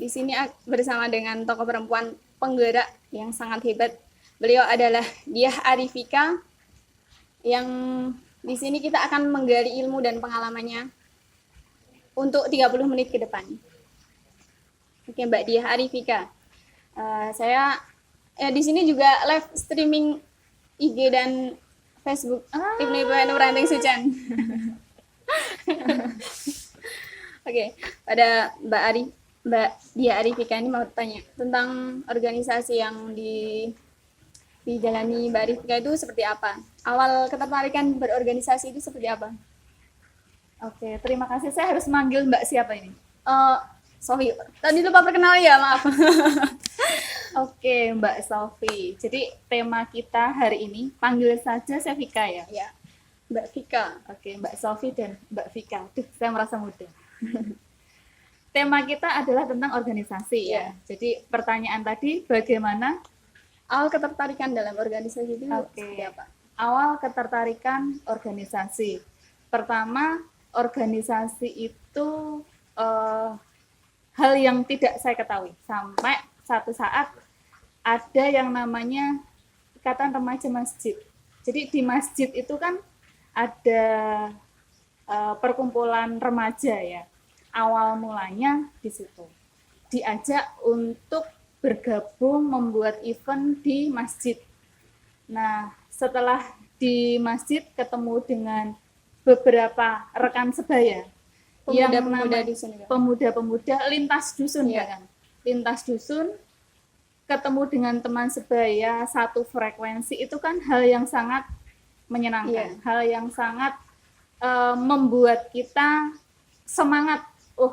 di sini bersama dengan tokoh perempuan penggerak yang sangat hebat. Beliau adalah Diah Arifika, yang di sini kita akan menggali ilmu dan pengalamannya untuk 30 menit ke depan. Oke, Mbak Diah Arifika. Saya di sini juga live streaming IG dan Facebook Ibnu IPPNU Ranting Sucan. Oke, pada Mbak Diah Arifika ini mau tanya tentang organisasi yang dijalani Mbak Arifika itu seperti apa? Awal ketertarikan berorganisasi itu seperti apa? Oke, terima kasih. Saya harus manggil Mbak siapa ini? Sofi. Tadi lupa perkenalan ya, maaf. Oke, Mbak Sofi. Jadi tema kita hari ini panggil saja saya Vika ya. Ya, Mbak Vika. Oke, Mbak Sofi dan Mbak Vika. Duh, saya merasa muda. Tema kita adalah tentang organisasi ya. Jadi pertanyaan tadi bagaimana awal ketertarikan dalam organisasi itu seperti apa? Awal ketertarikan organisasi. Pertama, organisasi itu hal yang tidak saya ketahui sampai satu saat ada yang namanya Ikatan Remaja Masjid. Jadi di masjid itu kan ada perkumpulan remaja ya. Awal mulanya di situ diajak untuk bergabung membuat event di masjid. Nah, setelah di masjid ketemu dengan beberapa rekan sebaya pemuda-pemuda lintas dusun ya kan, lintas dusun ketemu dengan teman sebaya satu frekuensi, itu kan hal yang sangat menyenangkan, hal yang sangat membuat kita semangat.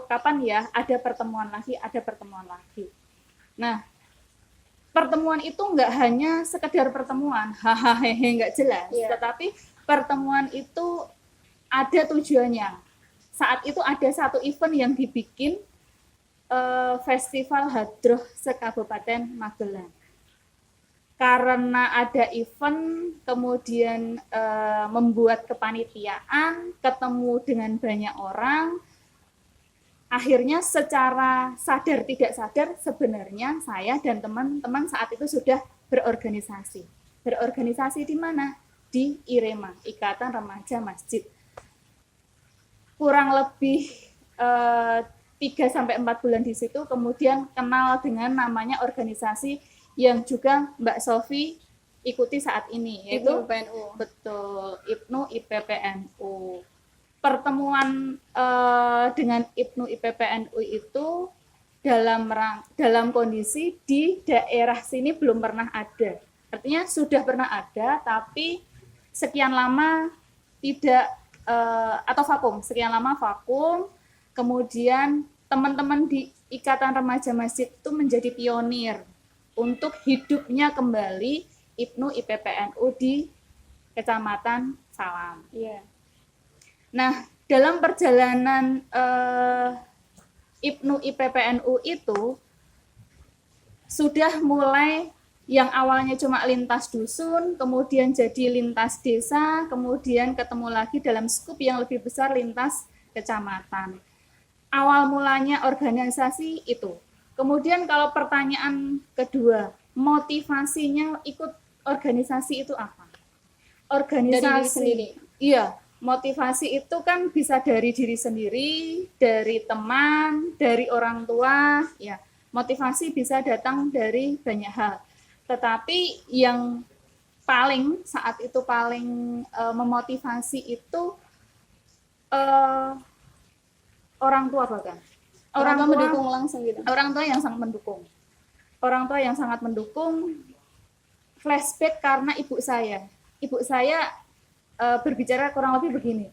Kapan ya ada pertemuan lagi. Nah, pertemuan itu nggak hanya sekedar pertemuan, hahaha, nggak jelas, tetapi pertemuan itu ada tujuannya. Saat itu ada satu event yang dibikin Festival Hadroh se-Kabupaten Magelang. Karena ada event, kemudian membuat kepanitiaan, ketemu dengan banyak orang, akhirnya secara sadar tidak sadar sebenarnya saya dan teman-teman saat itu sudah berorganisasi. Berorganisasi di mana? Di IREMA, Ikatan Remaja Masjid. Kurang lebih 3-4 bulan di situ, kemudian kenal dengan namanya organisasi yang juga Mbak Sofi ikuti saat ini, yaitu Ibnu IPPNU. Betul, Ibnu IPPNU. Pertemuan dengan Ibnu IPPNU itu dalam kondisi di daerah sini belum pernah ada. Artinya sudah pernah ada, tapi sekian lama tidak atau vakum, sekian lama vakum. Kemudian teman-teman di Ikatan Remaja Masjid itu menjadi pionir untuk hidupnya kembali Ibnu IPPNU di Kecamatan Salam. Nah, dalam perjalanan Ibnu IPPNU itu sudah mulai yang awalnya cuma lintas dusun, kemudian jadi lintas desa, kemudian ketemu lagi dalam skup yang lebih besar lintas kecamatan. Awal mulanya organisasi itu. Kemudian kalau pertanyaan kedua, motivasinya ikut organisasi itu apa? Organisasi dari diri sendiri. Iya, motivasi itu kan bisa dari diri sendiri, dari teman, dari orang tua, ya. Motivasi bisa datang dari banyak hal. Tetapi yang saat itu paling memotivasi itu orang tua bahkan. Orang tua mendukung langsung gitu. Orang tua yang sangat mendukung. Orang tua yang sangat mendukung. Flashback karena ibu saya. Ibu saya berbicara kurang lebih begini.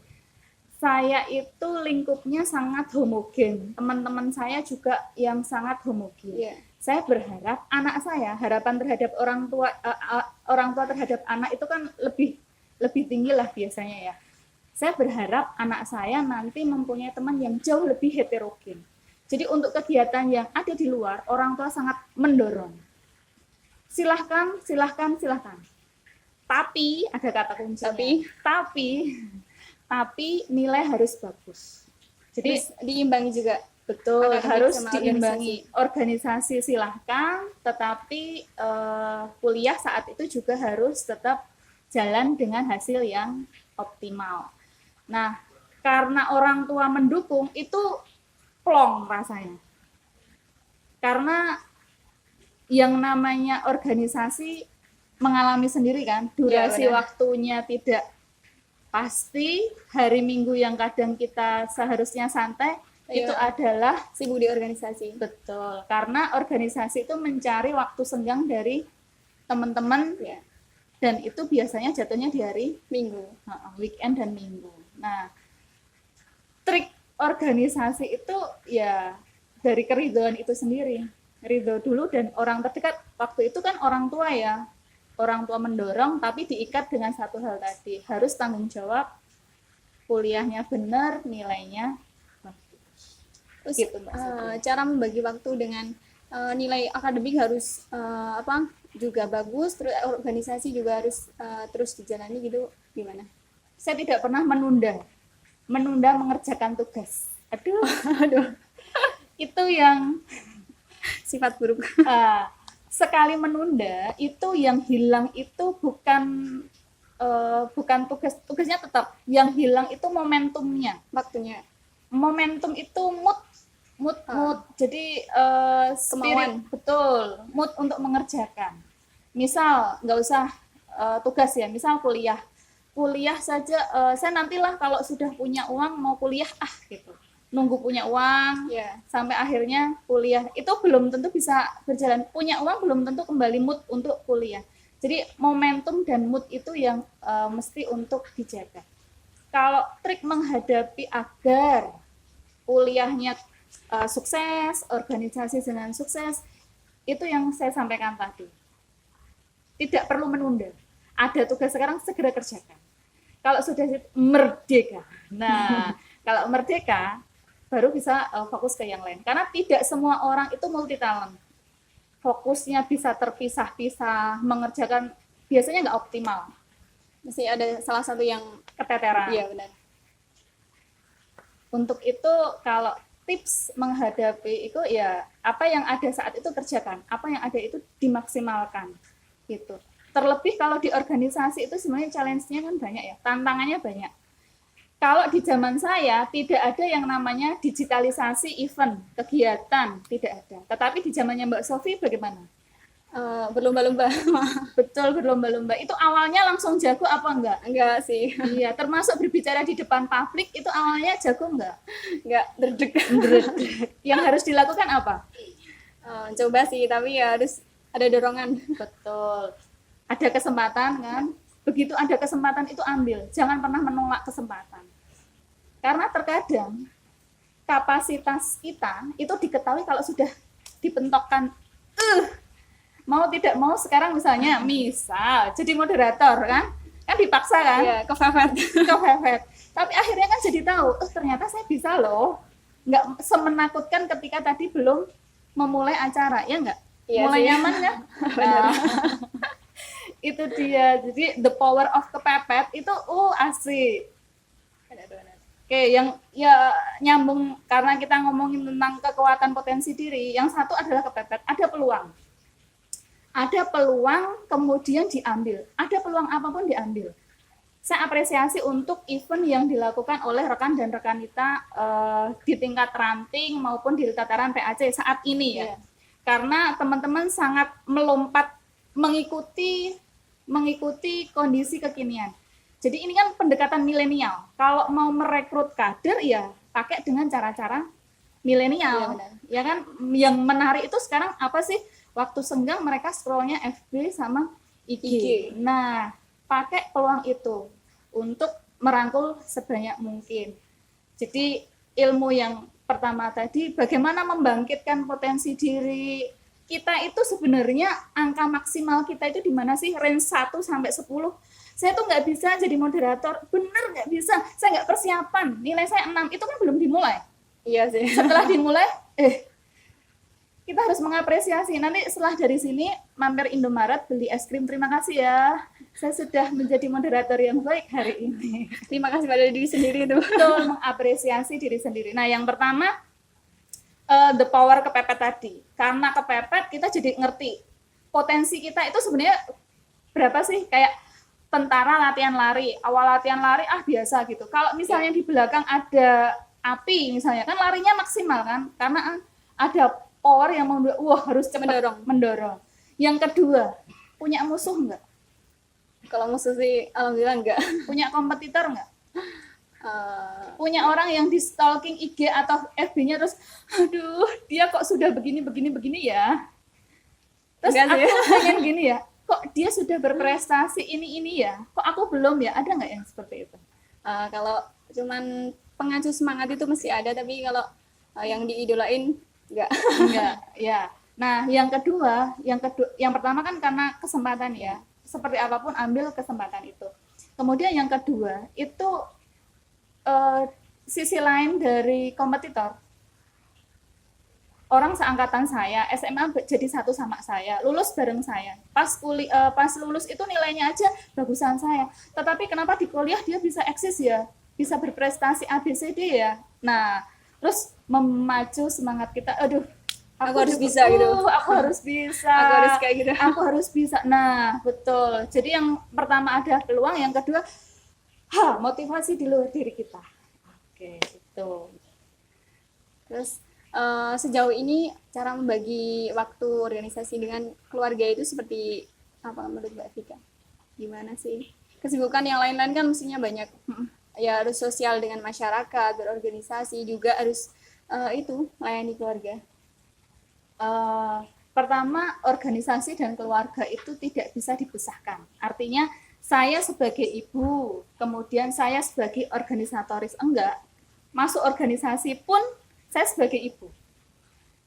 Saya itu lingkupnya sangat homogen. Teman-teman saya juga yang sangat homogen. Saya berharap anak saya, harapan terhadap orang tua terhadap anak itu kan lebih tinggi lah biasanya ya. Saya berharap anak saya nanti mempunyai teman yang jauh lebih heterogen. Jadi untuk kegiatan yang ada di luar, orang tua sangat mendorong. Silahkan. Tapi, ada kata kuncinya. Tapi nilai harus bagus. Jadi diimbangi juga. Betul, Akademik harus sama diimbangi. Organisasi silahkan, tetapi kuliah saat itu juga harus tetap jalan dengan hasil yang optimal. Nah, karena orang tua mendukung itu plong rasanya. Karena yang namanya organisasi mengalami sendiri kan, durasi benar. waktunya tidak pasti, hari Minggu yang kadang kita seharusnya santai, itu adalah sibuk di organisasi. betul, karena organisasi itu mencari waktu senggang dari teman-teman Ya, dan itu biasanya jatuhnya di hari Minggu. weekend dan Minggu. Nah, trik organisasi itu ya dari keridhaan itu sendiri, ridho dulu dan orang terdekat. Waktu itu kan orang tua ya, orang tua mendorong, tapi diikat dengan satu hal tadi, harus tanggung jawab, kuliahnya benar, nilainya bagus. Terus Gitu, Mbak Satria. cara membagi waktu dengan nilai akademik harus juga bagus, terus organisasi juga harus terus dijalani gitu, gimana? Saya tidak pernah menunda mengerjakan tugas. Aduh, Aduh, itu yang sifat buruk. sekali menunda itu yang hilang itu bukan tugasnya tetap, yang hilang itu momentumnya. Waktunya. Momentum itu mood. Jadi spirit, Kemauan. betul, mood untuk mengerjakan. Misal nggak usah tugas ya, misal kuliah saja, saya nantilah kalau sudah punya uang mau kuliah gitu, nunggu punya uang Ya. sampai akhirnya kuliah, itu belum tentu bisa berjalan. Punya uang belum tentu kembali mood untuk kuliah. Jadi momentum dan mood itu yang mesti untuk dijaga. Kalau trik menghadapi agar kuliahnya sukses, organisasi dengan sukses, itu yang saya sampaikan tadi. Tidak perlu menunda. Ada tugas sekarang, segera kerjakan. Kalau sudah merdeka. Nah, kalau merdeka, baru bisa fokus ke yang lain. Karena tidak semua orang itu multi talent. Fokusnya bisa terpisah-pisah, mengerjakan biasanya nggak optimal. Mesti ada salah satu yang Keteteran. iya benar. Untuk itu kalau tips menghadapi itu ya apa yang ada saat itu kerjakan, apa yang ada itu dimaksimalkan gitu. Terlebih kalau di organisasi itu sebenarnya challenge-nya kan banyak ya, tantangannya banyak. Kalau di zaman saya tidak ada yang namanya digitalisasi event, kegiatan, tidak ada. Tetapi di zamannya Mbak Sofi bagaimana? Berlomba-lomba. Betul, berlomba-lomba. Itu awalnya langsung jago apa enggak? Enggak sih. Iya, termasuk berbicara di depan publik itu awalnya jago enggak? Enggak derdek. Yang harus dilakukan apa? Coba sih, tapi ya harus ada dorongan. Betul. Ada kesempatan kan? Begitu ada kesempatan itu ambil. Jangan pernah menolak kesempatan. Karena terkadang kapasitas kita itu diketahui kalau sudah dibentokkan. Mau tidak mau sekarang misalnya, misal jadi moderator kan dipaksa kan? Iya, Kepepet. Tapi akhirnya kan jadi tahu, ternyata saya bisa loh. Nggak semenakutkan ketika tadi belum memulai acara, ya nggak? Iya Mulai sih. nyaman kan? Nah, itu dia. Jadi the power of kepepet itu asik. Oke, yang ya nyambung karena kita ngomongin tentang kekuatan potensi diri. Yang satu adalah kepepet, ada peluang. Ada peluang kemudian diambil. Ada peluang apapun diambil. Saya apresiasi untuk event yang dilakukan oleh rekan dan rekan kita di tingkat ranting maupun di tataran PAC saat ini ya. Karena teman-teman sangat melompat mengikuti kondisi kekinian. Jadi ini kan pendekatan milenial. Kalau mau merekrut kader ya pakai dengan cara-cara milenial. Ya kan, yang menarik itu sekarang apa sih? Waktu senggang mereka scrollnya FB sama IG. Nah, pakai peluang itu untuk merangkul sebanyak mungkin. Jadi ilmu yang pertama tadi, bagaimana membangkitkan potensi diri kita itu sebenarnya angka maksimal kita itu di mana sih? Range 1 sampai 10. Saya tuh nggak bisa jadi moderator, bener nggak bisa. Saya nggak persiapan, nilai saya 6, itu kan belum dimulai. Iya sih. Setelah dimulai, kita harus mengapresiasi. Nanti setelah dari sini mampir Indomaret beli es krim. Terima kasih ya, saya sudah menjadi moderator yang baik hari ini. Terima kasih pada diri sendiri itu. Betul, mengapresiasi diri sendiri. Nah, yang pertama the power kepepet tadi. Karena kepepet kita jadi ngerti potensi kita itu sebenarnya berapa sih. Kayak tentara latihan lari, awal latihan lari biasa gitu. Kalau misalnya di belakang ada api misalnya, kan larinya maksimal kan, karena ada power yang harus cepat mendorong. Yang kedua, punya musuh enggak? Kalau musuh sih alhamdulillah enggak. Punya kompetitor enggak? Punya orang yang di stalking IG atau FB-nya terus, aduh dia kok sudah begini ya. Terus aku pengen gini ya, kok dia sudah berprestasi ini ya, kok aku belum ya, ada nggak yang seperti itu? Kalau cuman pengacu semangat itu mesti ada, tapi kalau yang diidolain enggak ya. Nah yang kedua, yang pertama kan karena kesempatan ya, seperti apapun ambil kesempatan itu. Kemudian yang kedua itu sisi lain dari kompetitor. Orang seangkatan saya SMA jadi satu sama saya, lulus bareng saya. Pas lulus itu nilainya aja bagusan saya. Tetapi kenapa di kuliah dia bisa eksis ya, bisa berprestasi ABCD ya. Nah, terus memacu semangat kita. Aduh, aku harus bisa gitu. Aku harus bisa. Aku harus kayak gitu. Aku harus bisa. Nah, betul. Jadi yang pertama ada peluang, yang kedua motivasi di luar diri kita. Oke, itu. Terus sejauh ini cara membagi waktu organisasi dengan keluarga itu seperti apa menurut Mbak Vika? Gimana sih? Kesibukan yang lain-lain kan mestinya banyak. Ya harus sosial dengan masyarakat, berorganisasi, juga harus melayani keluarga. Pertama, organisasi dan keluarga itu tidak bisa dipisahkan. Artinya saya sebagai ibu, kemudian saya sebagai organisatoris enggak, masuk organisasi pun saya sebagai ibu.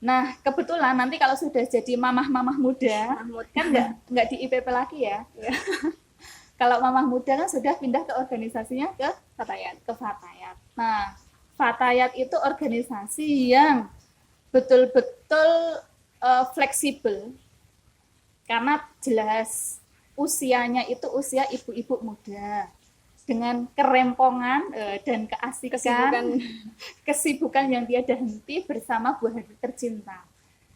Nah, kebetulan nanti kalau sudah jadi mamah-mamah muda, kan enggak di IPP lagi ya. Kalau mamah muda kan sudah pindah ke organisasinya ke Fatayat. Nah, Fatayat itu organisasi yang betul-betul fleksibel, karena jelas usianya itu usia ibu-ibu muda dengan kerempongan dan keasikan kesibukan yang tiada henti bersama buah hati tercinta.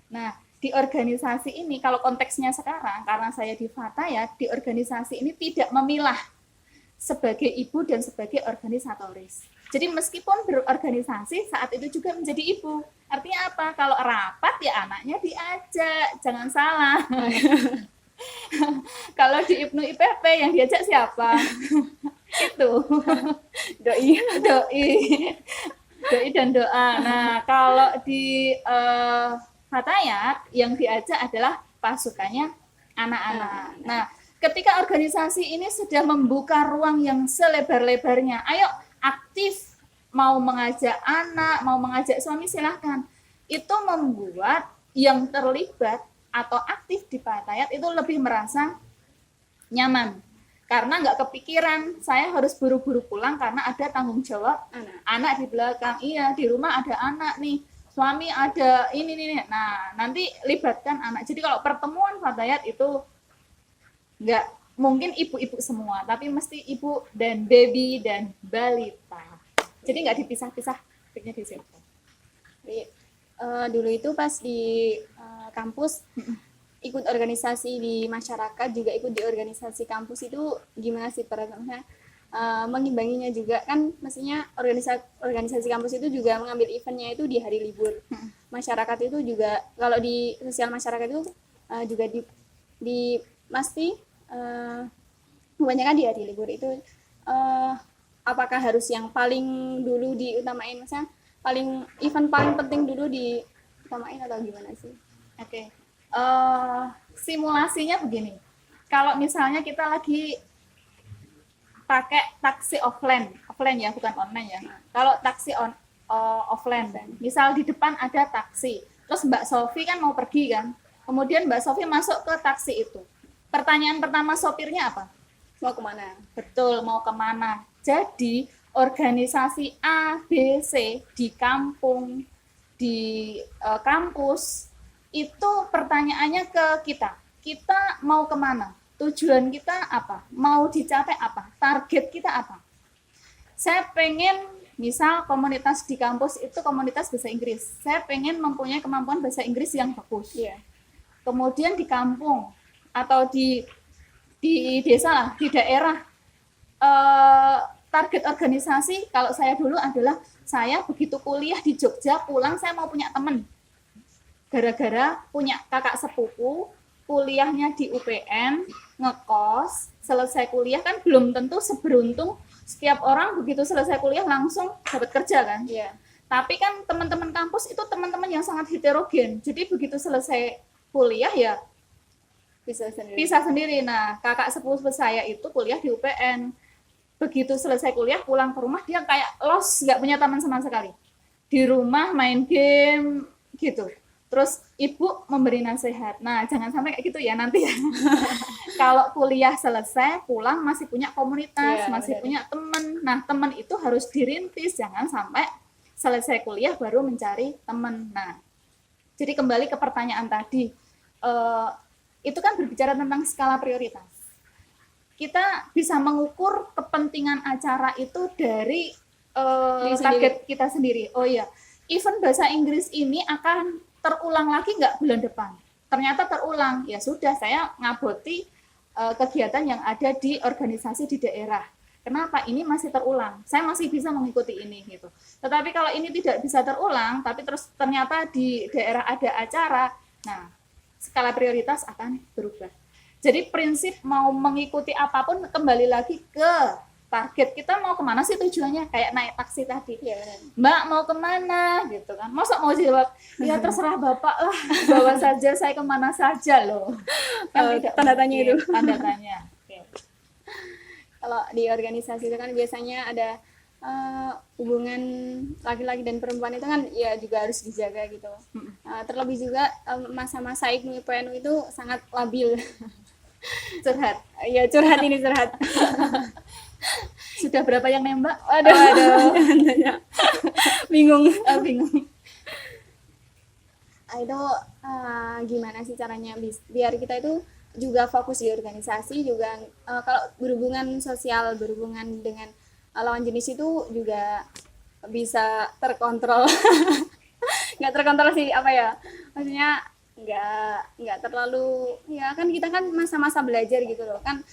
Nah, di organisasi ini kalau konteksnya sekarang, karena saya di Fatayat, di organisasi ini tidak memilah sebagai ibu dan sebagai organisatoris. Jadi meskipun berorganisasi, saat itu juga menjadi ibu. Artinya apa? Kalau rapat ya anaknya diajak, jangan salah. Kalau di Ibnu IPP yang diajak siapa? Itu doi dan doa. Nah, kalau di Fatayat yang diajak adalah pasukannya anak-anak. Nah, ketika organisasi ini sudah membuka ruang yang selebar-lebarnya, ayo aktif, mau mengajak anak, mau mengajak suami silahkan. Itu membuat yang terlibat atau aktif di Fatayat itu lebih merasa nyaman. Karena nggak kepikiran, saya harus buru-buru pulang karena ada tanggung jawab anak di belakang. Iya, di rumah ada anak nih, suami ada ini. Nah, nanti libatkan anak. Jadi kalau pertemuan Fatayat itu nggak mungkin ibu-ibu semua, tapi mesti ibu dan baby dan balita. Jadi nggak dipisah-pisah di situ. Jadi, dulu itu pas di kampus ikut organisasi di masyarakat, juga ikut di organisasi kampus itu gimana sih perannya? Mengimbanginya juga kan, mestinya organisasi kampus itu juga mengambil eventnya itu di hari libur. Masyarakat itu juga, kalau di sosial masyarakat itu juga di pasti kebanyakan di hari libur itu. Apakah harus yang paling dulu diutamain, misalnya event paling penting dulu diutamain atau gimana sih? Oke. Simulasinya begini. Kalau misalnya kita lagi pakai taksi offline ya, bukan online ya. Kalau taksi offline, misal di depan ada taksi, terus Mbak Sofi kan mau pergi kan, kemudian Mbak Sofi masuk ke taksi itu. Pertanyaan pertama sopirnya apa? Mau kemana? Betul, mau kemana. Jadi organisasi A, B, C di kampung, di kampus, itu pertanyaannya ke kita mau kemana, tujuan kita apa, mau dicapai apa, target kita apa. Saya pengen Misal komunitas di kampus itu komunitas bahasa Inggris. Saya pengen mempunyai kemampuan bahasa Inggris yang bagus. Iya. Kemudian di kampung atau di desa lah, di daerah, target organisasi kalau saya dulu adalah saya begitu kuliah di Jogja pulang saya mau punya teman. Gara-gara punya kakak sepupu, kuliahnya di UPN, ngekos, selesai kuliah kan belum tentu seberuntung setiap orang begitu selesai kuliah langsung dapat kerja kan. Iya. Tapi kan teman-teman kampus itu teman-teman yang sangat heterogen. Jadi begitu selesai kuliah ya Bisa sendiri. pisah sendiri. Nah, kakak sepupu saya itu kuliah di UPN. Begitu selesai kuliah pulang ke rumah dia kayak lost, nggak punya teman sama sekali. Di rumah main game gitu. Terus ibu memberi nasihat. Nah, jangan sampai kayak gitu ya nanti ya. Kalau kuliah selesai, pulang masih punya komunitas, Iya, masih benar. punya teman. Nah, teman itu harus dirintis, jangan sampai selesai kuliah baru mencari teman. Nah, jadi kembali ke pertanyaan tadi, itu kan berbicara tentang skala prioritas. Kita bisa mengukur kepentingan acara itu dari Diri target kita sendiri. Oh iya, event bahasa Inggris ini akan terulang lagi nggak bulan depan? Ternyata terulang. Ya sudah, saya ngaboti kegiatan yang ada di organisasi di daerah. Kenapa ini masih terulang? Saya masih bisa mengikuti ini gitu. Tetapi kalau ini tidak bisa terulang, tapi terus ternyata di daerah ada acara, nah skala prioritas akan berubah. Jadi prinsip mau mengikuti apapun kembali lagi ke target kita mau kemana sih tujuannya, kayak naik taksi tadi. Iya, benar. Mbak mau kemana gitu kan, masa mau jawab ya terserah bapak lah, bawa saja saya kemana saja loh kan tidak Tanda tanya mungkin. itu. Tanda tanya. Oke. Kalau di organisasi itu kan biasanya ada hubungan laki-laki dan perempuan itu kan ya juga harus dijaga gitu. Terlebih juga masa-masa IPNU IPNU itu sangat labil. Curhat, Ya curhat ini curhat. sudah berapa yang nembak? Aduh, jangan tanya. Bingung. Bingung. Itu gimana sih caranya biar kita itu juga fokus di organisasi juga kalau berhubungan sosial berhubungan dengan lawan jenis itu juga bisa terkontrol. Nggak terkontrol sih apa ya, maksudnya nggak terlalu ya kan kita kan masa-masa belajar gitu loh kan,